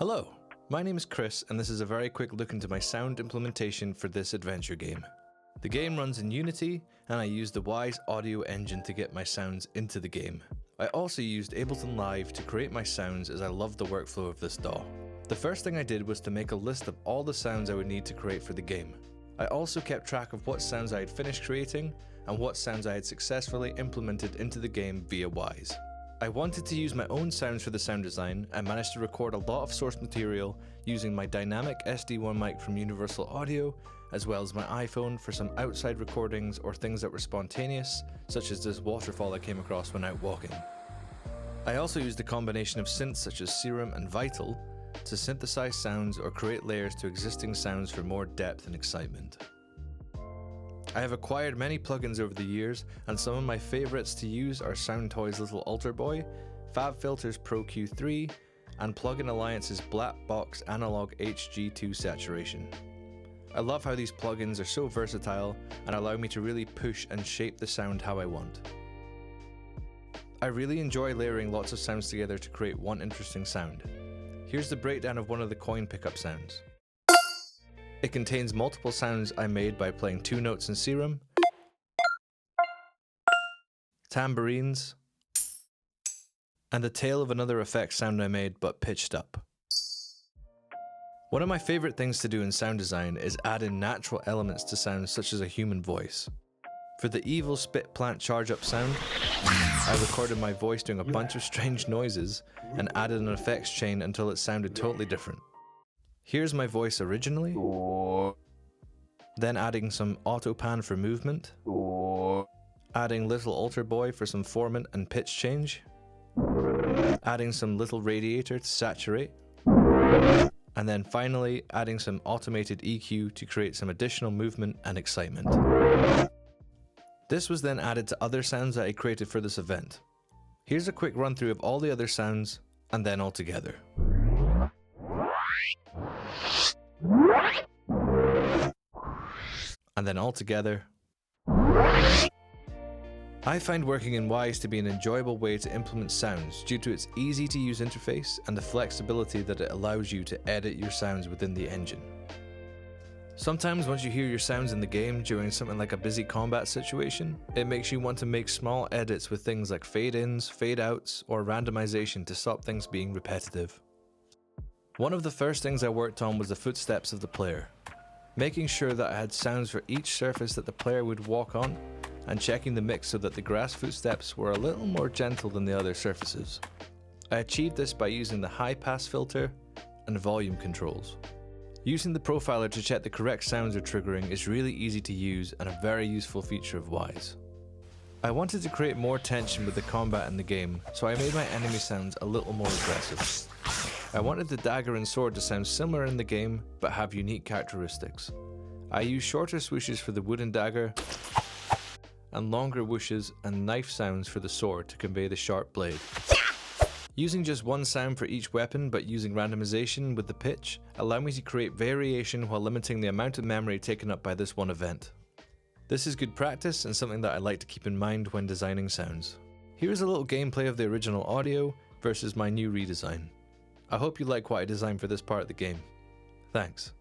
Hello, my name is Chris and this is a very quick look into my sound implementation for this adventure game. The game runs in Unity and I used the Wwise audio engine to get my sounds into the game. I also used Ableton Live to create my sounds as I love the workflow of this DAW. The first thing I did was to make a list of all the sounds I would need to create for the game. I also kept track of what sounds I had finished creating and what sounds I had successfully implemented into the game via Wwise. I wanted to use my own sounds for the sound design and managed to record a lot of source material using my dynamic SD1 mic from Universal Audio, as well as my iPhone for some outside recordings or things that were spontaneous, such as this waterfall I came across when out walking. I also used a combination of synths such as Serum and Vital to synthesize sounds or create layers to existing sounds for more depth and excitement. I have acquired many plugins over the years, and some of my favourites to use are SoundToy's Little Alter Boy, FabFilter's Pro Q3, and Plugin Alliance's Black Box Analog HG2 Saturation. I love how these plugins are so versatile and allow me to really push and shape the sound how I want. I really enjoy layering lots of sounds together to create one interesting sound. Here's the breakdown of one of the coin pickup sounds. It contains multiple sounds I made by playing 2 notes in Serum, tambourines, and the tail of another effects sound I made but pitched up. One of my favourite things to do in sound design is add in natural elements to sounds such as a human voice. For the evil spit plant charge up sound, I recorded my voice doing a bunch of strange noises and added an effects chain until it sounded totally different. Here's my voice originally, then adding some auto pan for movement, adding Little Alter Boy for some formant and pitch change, adding some Little Radiator to saturate, and then finally adding some automated EQ to create some additional movement and excitement. This was then added to other sounds that I created for this event. Here's a quick run through of all the other sounds and then all together. And then all together. I find working in Wwise to be an enjoyable way to implement sounds due to its easy to use interface and the flexibility that it allows you to edit your sounds within the engine. Sometimes once you hear your sounds in the game during something like a busy combat situation, it makes you want to make small edits with things like fade-ins, fade-outs, or randomization to stop things being repetitive. One of the first things I worked on was the footsteps of the player, making sure that I had sounds for each surface that the player would walk on, and checking the mix so that the grass footsteps were a little more gentle than the other surfaces. I achieved this by using the high pass filter and volume controls. Using the profiler to check the correct sounds are triggering is really easy to use and a very useful feature of Wwise. I wanted to create more tension with the combat in the game, so I made my enemy sounds a little more aggressive. I wanted the dagger and sword to sound similar in the game, but have unique characteristics. I used shorter swooshes for the wooden dagger, and longer whooshes and knife sounds for the sword to convey the sharp blade. Using just one sound for each weapon, but using randomization with the pitch, allowed me to create variation while limiting the amount of memory taken up by this one event. This is good practice and something that I like to keep in mind when designing sounds. Here's a little gameplay of the original audio versus my new redesign. I hope you like what I designed for this part of the game. Thanks.